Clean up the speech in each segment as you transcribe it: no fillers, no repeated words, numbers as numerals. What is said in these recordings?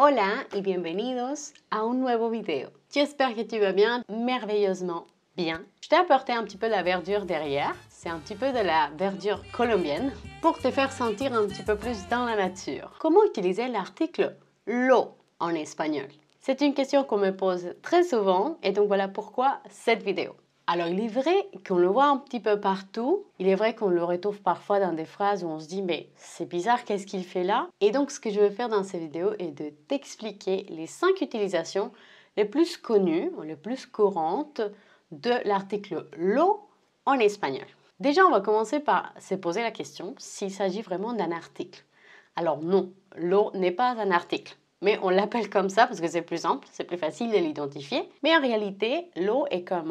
Hola y bienvenidos a un nuevo vidéo. J'espère que tu vas bien, merveilleusement bien. Je t'ai apporté un petit peu de la verdure derrière. C'est un petit peu de la verdure colombienne pour te faire sentir un petit peu plus dans la nature. Comment utiliser l'article lo en espagnol? C'est une question qu'on me pose très souvent et donc voilà pourquoi cette vidéo. Alors, il est vrai qu'on le voit un petit peu partout. Il est vrai qu'on le retrouve parfois dans des phrases où on se dit « mais c'est bizarre, qu'est-ce qu'il fait là ?» Et donc, ce que je veux faire dans cette vidéo est de t'expliquer les 5 utilisations les plus connues, les plus courantes de l'article « lo » en espagnol. Déjà, on va commencer par se poser la question s'il s'agit vraiment d'un article. Alors non, lo n'est pas un article. Mais on l'appelle comme ça parce que c'est plus simple, c'est plus facile de l'identifier. Mais en réalité, lo est comme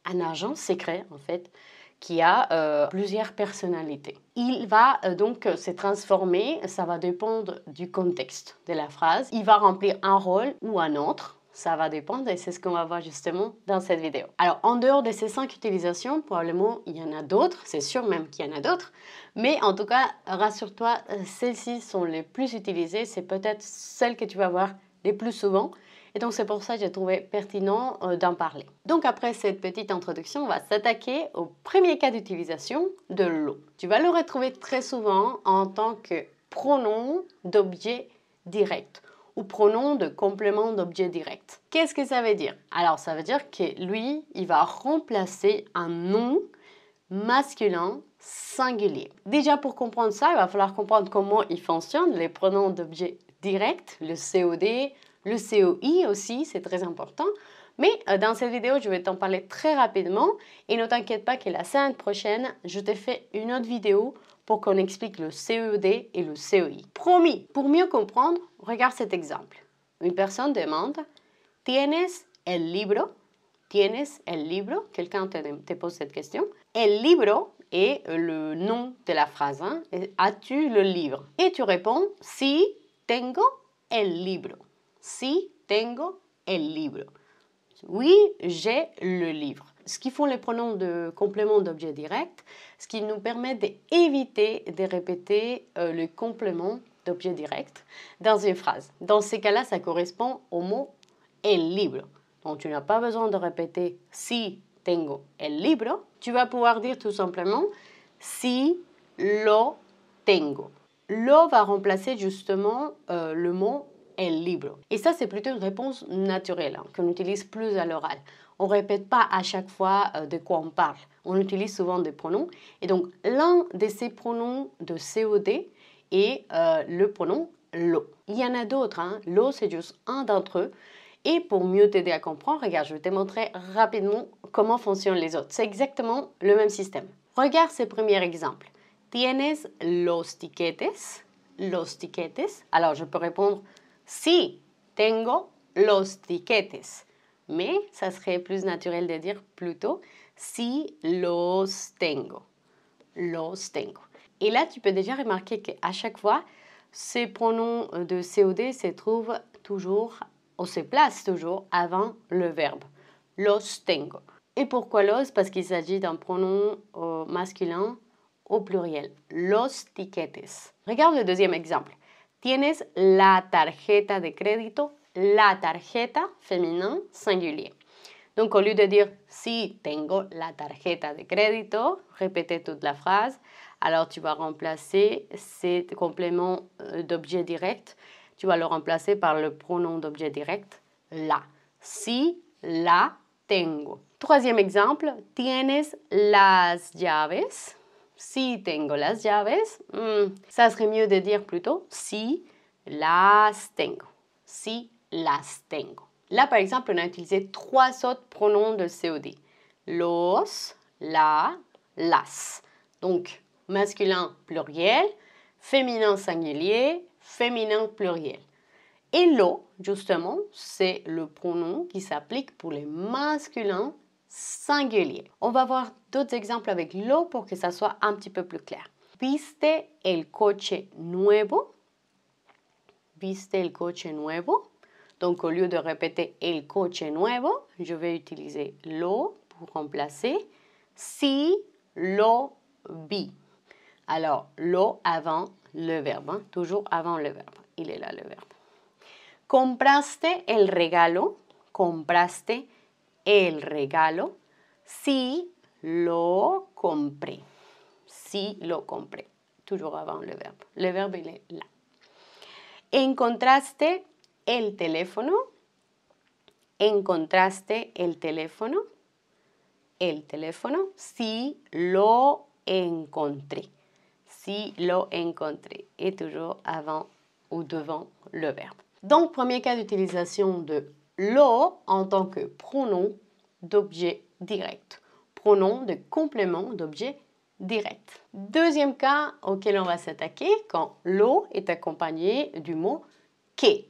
un agent secret, en fait, qui a plusieurs personnalités. Il va donc se transformer, ça va dépendre du contexte de la phrase. Il va remplir un rôle ou un autre, ça va dépendre et c'est ce qu'on va voir justement dans cette vidéo. Alors, en dehors de ces 5 utilisations, probablement il y en a d'autres, c'est sûr même qu'il y en a d'autres, mais en tout cas, rassure-toi, celles-ci sont les plus utilisées, c'est peut-être celles que tu vas voir les plus souvent. Et donc, c'est pour ça que j'ai trouvé pertinent d'en parler. Donc, après cette petite introduction, on va s'attaquer au premier cas d'utilisation de lo. Tu vas le retrouver très souvent en tant que pronom d'objet direct ou pronom de complément d'objet direct. Qu'est-ce que ça veut dire? Alors, ça veut dire que lui, il va remplacer un nom masculin singulier. Déjà, pour comprendre ça, il va falloir comprendre comment ils fonctionnent, les pronoms d'objet direct, le COD, le COI aussi, c'est très important. Mais dans cette vidéo, je vais t'en parler très rapidement et ne t'inquiète pas que la semaine prochaine, je te fais une autre vidéo pour qu'on explique le CED et le COI. Promis, pour mieux comprendre, regarde cet exemple. Une personne demande « ¿Tienes el libro ?» ¿Tienes el libro? Quelqu'un te pose cette question. El libro est le nom de la phrase. Hein? As-tu le livre? Et tu réponds « Si tengo el libro ». Si tengo el libro. Oui, j'ai le livre. Ce qui font les pronoms de complément d'objet direct, ce qui nous permet d'éviter de répéter le complément d'objet direct dans une phrase. Dans ces cas-là, ça correspond au mot el libro. Donc, tu n'as pas besoin de répéter si tengo el libro. Tu vas pouvoir dire tout simplement si lo tengo. Lo va remplacer justement le mot el libro. Et ça, c'est plutôt une réponse naturelle hein, qu'on utilise plus à l'oral. On ne répète pas à chaque fois de quoi on parle. On utilise souvent des pronoms. Et donc, l'un de ces pronoms de COD est le pronom lo. Il y en a d'autres. Hein. Lo, c'est juste un d'entre eux. Et pour mieux t'aider à comprendre, regarde, je vais te montrer rapidement comment fonctionnent les autres. C'est exactement le même système. Regarde ce premier exemple. ¿Tienes los tiquetes? Los tiquetes. Alors, je peux répondre si tengo los tiquetes. Mais ça serait plus naturel de dire plutôt si los tengo. Los tengo. Et là, tu peux déjà remarquer qu'à chaque fois, ces pronoms de COD se trouvent toujours ou se place toujours avant le verbe. Los tengo. Et pourquoi los? Parce qu'il s'agit d'un pronom masculin au pluriel. Los tiquetes. Regarde le deuxième exemple. Tienes la tarjeta de crédito. La tarjeta, féminin, singulier. Donc, au lieu de dire « si tengo la tarjeta de crédito », répétez toute la phrase. Alors, tu vas remplacer ces compléments d'objet direct. Tu vas le remplacer par le pronom d'objet direct, la. Si la tengo. Troisième exemple, ¿tienes las llaves? Si tengo las llaves. Ça serait mieux de dire plutôt si las tengo. Si las tengo. Là, par exemple, on a utilisé 3 autres pronoms de COD. Los, la, las. Donc, masculin pluriel, féminin singulier, féminin pluriel. Et lo, justement, c'est le pronom qui s'applique pour les masculins singuliers. On va voir d'autres exemples avec lo pour que ça soit un petit peu plus clair. ¿Viste el coche nuevo? ¿Viste el coche nuevo? Donc, au lieu de répéter el coche nuevo, je vais utiliser lo pour remplacer si lo vi. Alors, lo avant le verbe, hein, toujours avant le verbe. Il est là le verbe. Compraste el regalo. Compraste el regalo. Sí, lo compré. Sí, lo compré. Toujours avant le verbe. Le verbe, il est là. Encontraste el teléfono. Encontraste el teléfono. El teléfono. Sí, lo encontré. Si lo encontré. Et toujours avant ou devant le verbe. Donc, premier cas d'utilisation de lo en tant que pronom d'objet direct. Pronom de complément d'objet direct. Deuxième cas auquel on va s'attaquer quand lo est accompagné du mot que.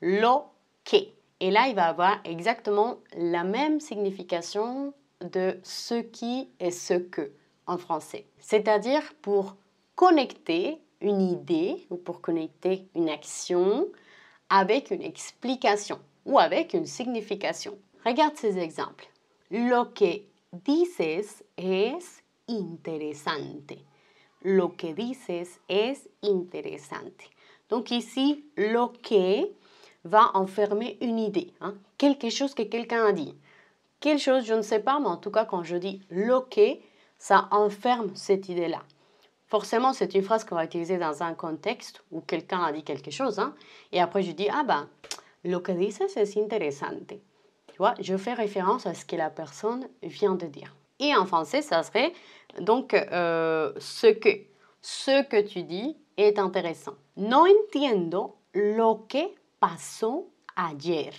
Lo que. Et là, il va avoir exactement la même signification de ce qui et ce que en français. C'est-à-dire pour connecter une idée ou pour connecter une action avec une explication ou avec une signification. Regarde ces exemples. Lo que dices es interesante. Lo que dices es interesante. Donc ici, lo que va enfermer une idée, hein? Quelque chose que quelqu'un a dit. Quelque chose, je ne sais pas, mais en tout cas, quand je dis lo que, ça enferme cette idée-là. Forcément, c'est une phrase qu'on va utiliser dans un contexte où quelqu'un a dit quelque chose, hein? Et après, je dis, ah ben, lo que dices es interesante. Tu vois, je fais référence à ce que la personne vient de dire. Et en français, ça serait donc ce que tu dis est intéressant. No entiendo lo que pasó ayer.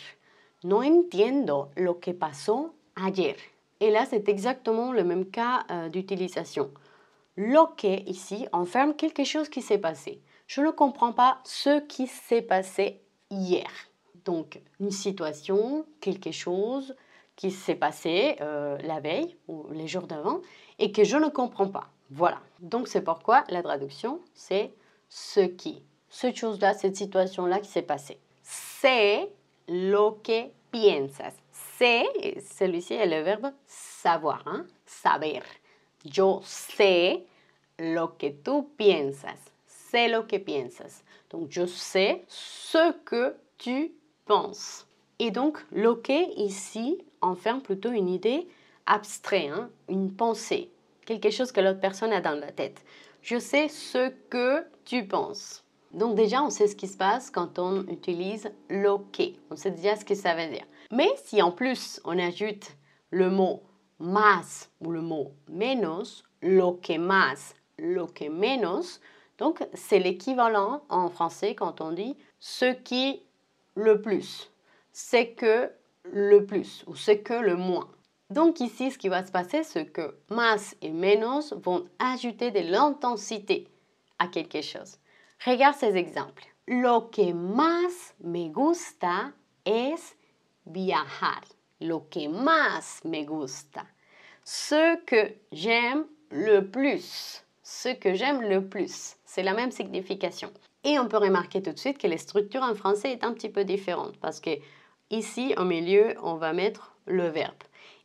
No entiendo lo que pasó ayer. Et là, c'est exactement le même cas d'utilisation. Lo que, ici, enferme quelque chose qui s'est passé. Je ne comprends pas ce qui s'est passé hier. Donc, une situation, quelque chose qui s'est passé la veille ou les jours d'avant et que je ne comprends pas. Voilà. Donc, c'est pourquoi la traduction, c'est ce qui. Cette chose-là, cette situation-là qui s'est passée. Sé lo que piensas. Sé, celui-ci est le verbe savoir, hein? Saber. Yo sé lo que tú piensas. Sé lo que piensas. Donc, je sais ce que tu penses. Et donc, lo que ici enferme plutôt une idée abstraite, hein? Une pensée. Quelque chose que l'autre personne a dans la tête. Je sais ce que tu penses. Donc déjà, on sait ce qui se passe quand on utilise lo que. On sait déjà ce que ça veut dire. Mais si en plus, on ajoute le mot más ou le mot menos, lo que más, lo que menos, donc c'est l'équivalent en français quand on dit ce qui le plus, c'est que le plus ou c'est que le moins. Donc ici, ce qui va se passer, c'est que más et menos vont ajouter de l'intensité à quelque chose. Regarde ces exemples. Lo que más me gusta es viajar. Lo que más me gusta. Ce que j'aime le plus. Ce que j'aime le plus. C'est la même signification. Et on peut remarquer tout de suite que les structures en français est un petit peu différente parce que ici, au milieu, on va mettre le verbe.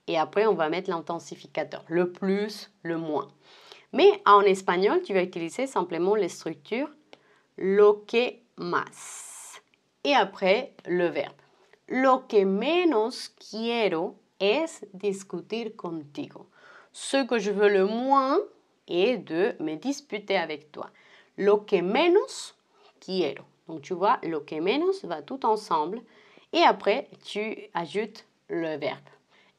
Et après, on va mettre l'intensificateur. Le plus, le moins. Mais en espagnol, tu vas utiliser simplement les structures lo que más. Et après, le verbe. Lo que menos quiero es discutir contigo. Ce que je veux le moins est de me disputer avec toi. Lo que menos quiero. Donc, tu vois, lo que menos va tout ensemble. Et après, tu ajoutes le verbe.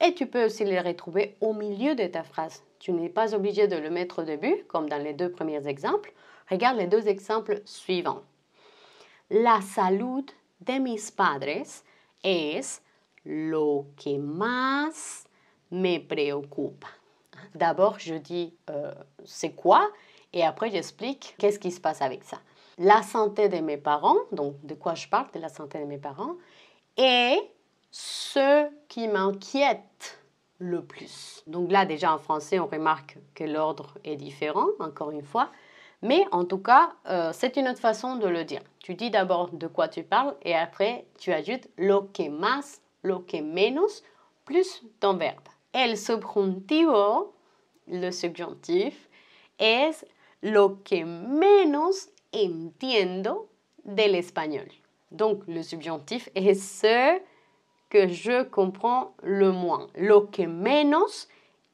Et tu peux aussi le retrouver au milieu de ta phrase. Tu n'es pas obligé de le mettre au début, comme dans les deux premiers exemples. Regarde les deux exemples suivants. La salud de mis padres es lo que más me preocupa. D'abord, je dis c'est quoi et après j'explique qu'est-ce qui se passe avec ça. La santé de mes parents, donc de quoi je parle, de la santé de mes parents, est ce qui m'inquiète le plus. Donc là, déjà en français, on remarque que l'ordre est différent, encore une fois. Mais en tout cas, c'est une autre façon de le dire. Tu dis d'abord de quoi tu parles et après, tu ajoutes lo que más, lo que menos, plus ton verbe. El subjuntivo, le subjonctif, es lo que menos entiendo del español. Donc, le subjonctif est ce que je comprends le moins. Lo que menos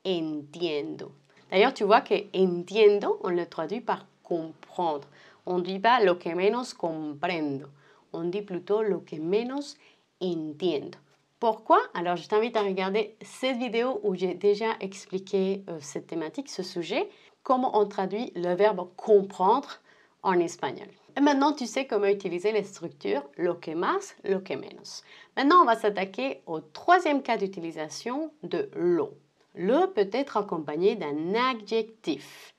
entiendo. D'ailleurs, tu vois que entiendo, on le traduit par comprendre. On ne dit pas lo que menos comprendo. On dit plutôt lo que menos entiendo. Pourquoi? Alors, je t'invite à regarder cette vidéo où j'ai déjà expliqué cette thématique, ce sujet, comment on traduit le verbe comprendre en espagnol. Et maintenant, tu sais comment utiliser les structures lo que más, lo que menos. Maintenant, on va s'attaquer au troisième cas d'utilisation de lo. Le peut être accompagné d'un adjectif.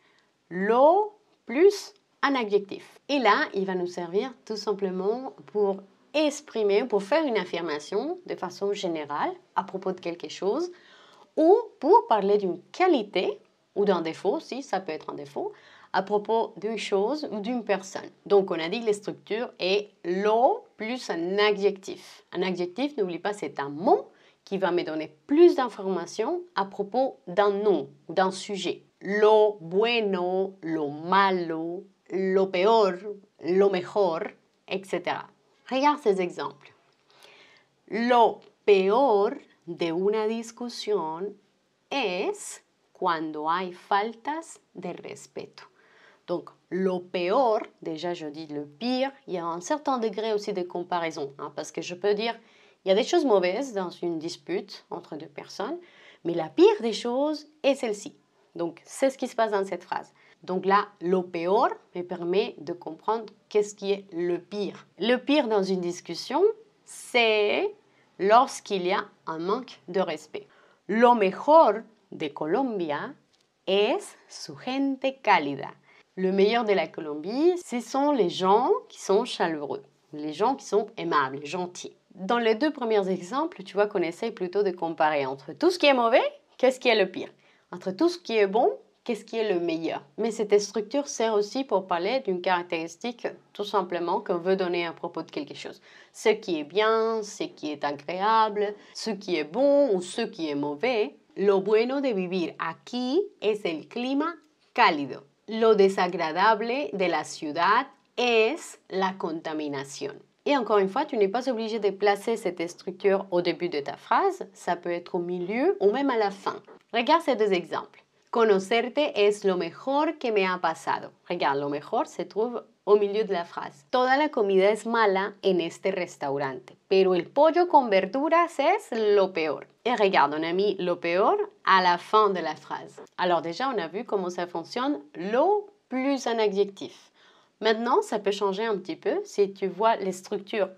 Lo plus un adjectif. Et là, il va nous servir tout simplement pour exprimer, pour faire une affirmation de façon générale à propos de quelque chose ou pour parler d'une qualité ou d'un défaut, si ça peut être un défaut, à propos d'une chose ou d'une personne. Donc, on a dit que les structures est lo plus un adjectif. Un adjectif, n'oublie pas, c'est un mot qui va me donner plus d'informations à propos d'un nom, d'un sujet. Lo bueno, lo malo, lo peor, lo mejor, etc. Regarde ces exemples. Lo peor de una discusión es cuando hay faltas de respeto. Donc, lo peor, déjà je dis le pire, il y a un certain degré aussi de comparaison, parce que je peux dire, il y a des choses mauvaises dans une dispute entre deux personnes, mais la pire des choses est celle-ci. Donc, c'est ce qui se passe dans cette phrase. Donc là, lo peor me permet de comprendre qu'est-ce qui est le pire. Le pire dans une discussion, c'est lorsqu'il y a un manque de respect. Lo mejor de Colombia es su gente cálida. Le meilleur de la Colombie, ce sont les gens qui sont chaleureux, les gens qui sont aimables, gentils. Dans les deux premiers exemples, tu vois qu'on essaye plutôt de comparer entre tout ce qui est mauvais, qu'est-ce qui est le pire. Entre tout ce qui est bon, qu'est-ce qui est le meilleur. Mais cette structure sert aussi pour parler d'une caractéristique tout simplement qu'on veut donner à propos de quelque chose. Ce qui est bien, ce qui est agréable, ce qui est bon ou ce qui est mauvais. Lo bueno de vivir aquí es el clima cálido. Lo desagradable de la ciudad es la contaminación. Et encore une fois, tu n'es pas obligé de placer cette structure au début de ta phrase, ça peut être au milieu ou même à la fin. Regarde ces deux exemples. Conocerte es lo mejor que me ha pasado. Regarde, lo mejor se trouve au milieu de la phrase. Toda la comida es mala en este restaurante, pero el pollo con verduras es lo peor. Et regarde, on a mis lo peor à la fin de la phrase. Alors déjà, on a vu comment ça fonctionne, lo plus un adjectif. Maintenant, ça peut changer un petit peu si tu vois les structures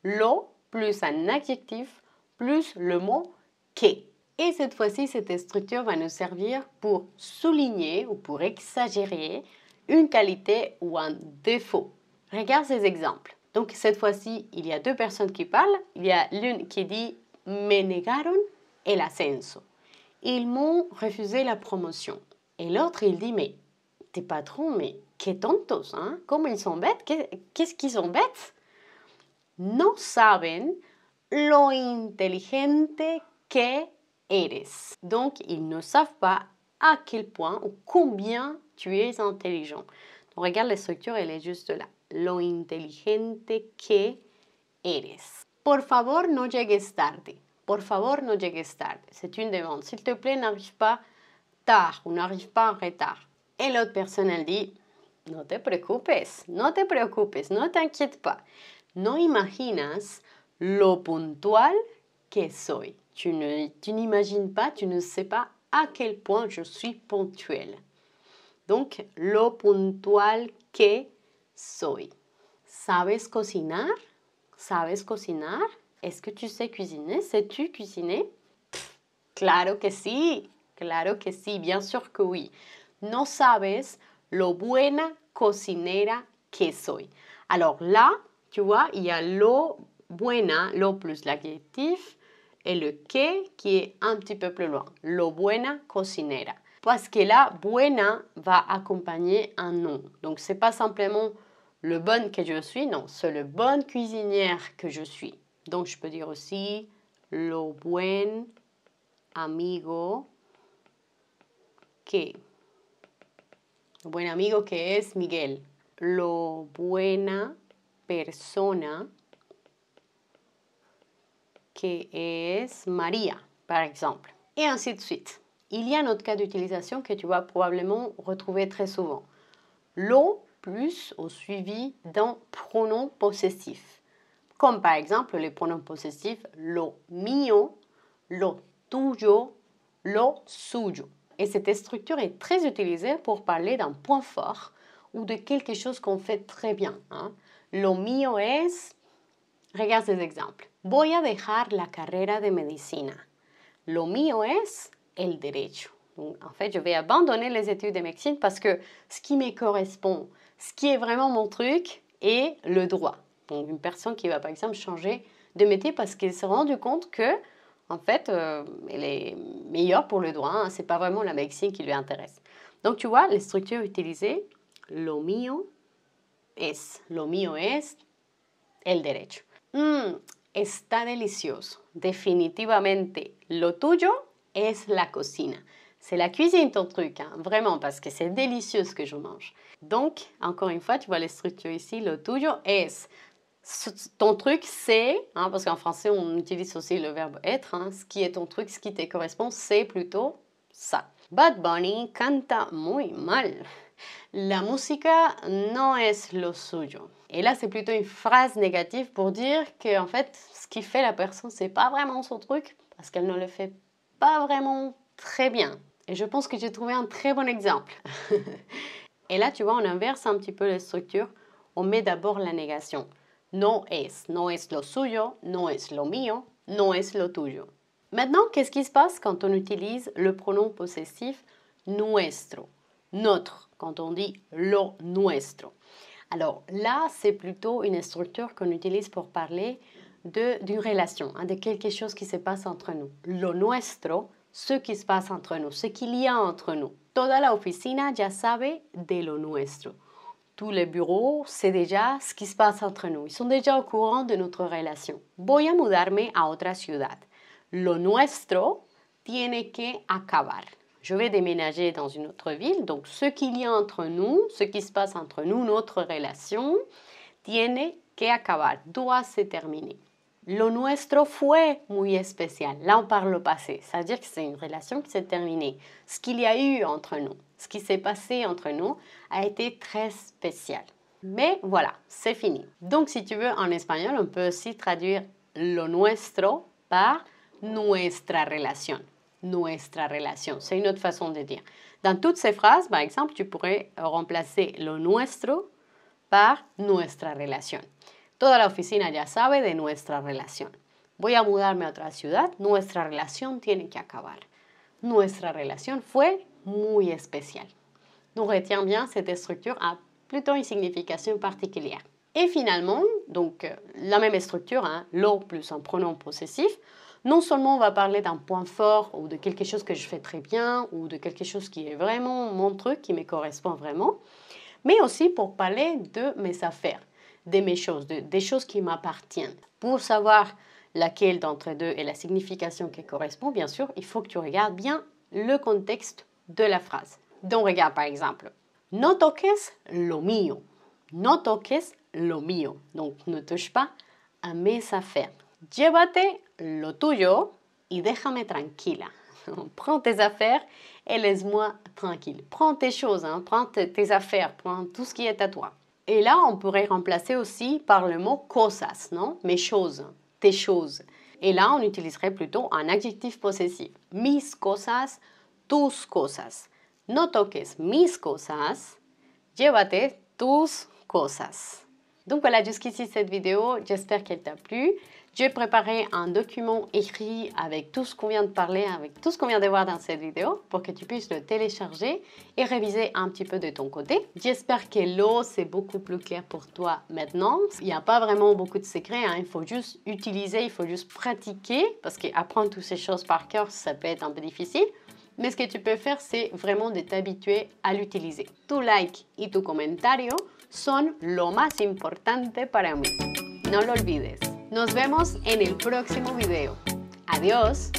lo plus un adjectif plus le mot que. Et cette fois-ci, cette structure va nous servir pour souligner ou pour exagérer une qualité ou un défaut. Regarde ces exemples. Donc cette fois-ci, il y a deux personnes qui parlent. Il y a l'une qui dit « Me negaron el ascenso ». Ils m'ont refusé la promotion. Et l'autre, il dit « Mais tes patrons, mais que tontos, hein? Comment ils sont bêtes? Qu'est-ce qu'ils sont bêtes? No saben lo inteligente que eres. Donc, ils ne savent pas à quel point ou combien tu es intelligent. Donc, regarde la structure, elle est juste là. Lo inteligente que eres. Por favor, no llegues tarde. Por favor, no llegues tarde. C'est une demande. S'il te plaît, n'arrive pas tard ou n'arrive pas en retard. Et l'autre personne, elle dit, no te preocupes, no te preocupes, no t'inquiète pas. No imaginas lo puntual que soy. Tu n'imagines pas, tu ne sais pas à quel point je suis ponctuelle. Donc, lo puntual que soy. ¿Sabes cocinar? ¿Sabes cocinar? Est-ce que tu sais cuisiner? Sais-tu cuisiner? Claro que sí, bien sûr que oui. No sabes lo buena cocinera que soy. Alors là, tu vois, il y a lo buena, lo plus l'adjectif, et le que qui est un petit peu plus loin. Lo buena cocinera. Parce que là, buena va accompagner un nom. Donc, ce n'est pas simplement le bon que je suis, non, c'est le bonne cuisinière que je suis. Donc, je peux dire aussi lo buen amigo que. Lo buen amigo que es Miguel. Lo buena persona que es María, par exemple. Et ainsi de suite. Il y a un autre cas d'utilisation que tu vas probablement retrouver très souvent. Lo plus au suivi d'un pronom possessif. Comme par exemple les pronoms possessifs lo mío, lo tuyo, lo suyo. Et cette structure est très utilisée pour parler d'un point fort ou de quelque chose qu'on fait très bien. Hein. Lo mío es... Regarde ces exemples. Voy a dejar la carrera de medicina. Lo mío es el derecho. Donc, en fait, je vais abandonner les études de médecine parce que ce qui me correspond, ce qui est vraiment mon truc, est le droit. Donc, une personne qui va, par exemple, changer de métier parce qu'elle s'est rendue compte que, en fait, elle est meilleure pour le droit. Hein, ce n'est pas vraiment la médecine qui lui intéresse. Donc, tu vois, les structures utilisées, lo mío es el derecho. Está delicioso. Definitivamente, lo tuyo es la cocina. C'est la cuisine ton truc, hein, vraiment, parce que c'est délicieux ce que je mange. Donc, encore une fois, tu vois les structures ici, lo tuyo es. Ton truc, c'est, hein, parce qu'en français, on utilise aussi le verbe être, hein, ce qui est ton truc, ce qui te correspond, c'est plutôt ça. Bad Bunny canta muy mal. La música no es lo suyo. Et là, c'est plutôt une phrase négative pour dire que, en fait, ce qui fait la personne, c'est pas vraiment son truc, parce qu'elle ne le fait pas vraiment très bien. Et je pense que j'ai trouvé un très bon exemple. Et là, tu vois, on inverse un petit peu les structures. On met d'abord la négation. No es lo suyo, no es lo mío, no es lo tuyo. Maintenant, qu'est-ce qui se passe quand on utilise le pronom possessif nuestro, notre, quand on dit lo nuestro? Alors là, c'est plutôt une structure qu'on utilise pour parler d'une relation, hein, de quelque chose qui se passe entre nous. Lo nuestro, ce qui se passe entre nous, ce qu'il y a entre nous. Toda la oficina ya sabe de lo nuestro. Tous les bureaux, c'est déjà ce qui se passe entre nous. Ils sont déjà au courant de notre relation. Voy a mudarme a otra ciudad. Lo nuestro tiene que acabar. Je vais déménager dans une autre ville, donc ce qu'il y a entre nous, ce qui se passe entre nous, notre relation, tiene que acabar, doit se terminer. Lo nuestro fue muy especial. Là, on parle au passé. Ça veut dire que c'est une relation qui s'est terminée. Ce qu'il y a eu entre nous, ce qui s'est passé entre nous, a été très spécial. Mais voilà, c'est fini. Donc, si tu veux, en espagnol, on peut aussi traduire lo nuestro par nuestra relación. Nuestra relación. C'est une autre façon de dire. Dans toutes ces phrases, par exemple, tu pourrais remplacer lo nuestro par nuestra relación. Toda la oficina ya sabe de nuestra relación. Voy a mudarme a otra ciudad. Nuestra relación tiene que acabar. Nuestra relación fue muy especial. Donc, retiens bien, cette structure a plutôt une signification particulière. Et finalement, donc, la même structure, hein, lo plus un pronom possessif. Non seulement on va parler d'un point fort ou de quelque chose que je fais très bien ou de quelque chose qui est vraiment mon truc, qui me correspond vraiment, mais aussi pour parler de mes affaires, de mes choses, des choses qui m'appartiennent. Pour savoir laquelle d'entre deux est la signification qui correspond, bien sûr, il faut que tu regardes bien le contexte de la phrase. Donc, regarde par exemple, no toques lo mío. No toques lo mío. Donc, ne touche pas à mes affaires. Llévate lo tuyo y déjame tranquila. Prends tes affaires et laisse-moi tranquille. Prends tes choses, hein, prends tes affaires, prends tout ce qui est à toi. Et là, on pourrait remplacer aussi par le mot cosas, non? Mes choses, tes choses. Et là, on utiliserait plutôt un adjectif possessif. Mis cosas, tus cosas. No toques mis cosas, llévate tus cosas. Donc voilà, jusqu'ici cette vidéo, j'espère qu'elle t'a plu. J'ai préparé un document écrit avec tout ce qu'on vient de parler, avec tout ce qu'on vient de voir dans cette vidéo pour que tu puisses le télécharger et réviser un petit peu de ton côté. J'espère que l'eau, c'est beaucoup plus clair pour toi maintenant. Il n'y a pas vraiment beaucoup de secrets, hein. Il faut juste utiliser, il faut juste pratiquer parce qu'apprendre toutes ces choses par cœur, ça peut être un peu difficile. Mais ce que tu peux faire, c'est vraiment de t'habituer a l'utiliser. Tu like y tu comentario son lo más importante para mí. No lo olvides. Nos vemos en el próximo video. Adiós.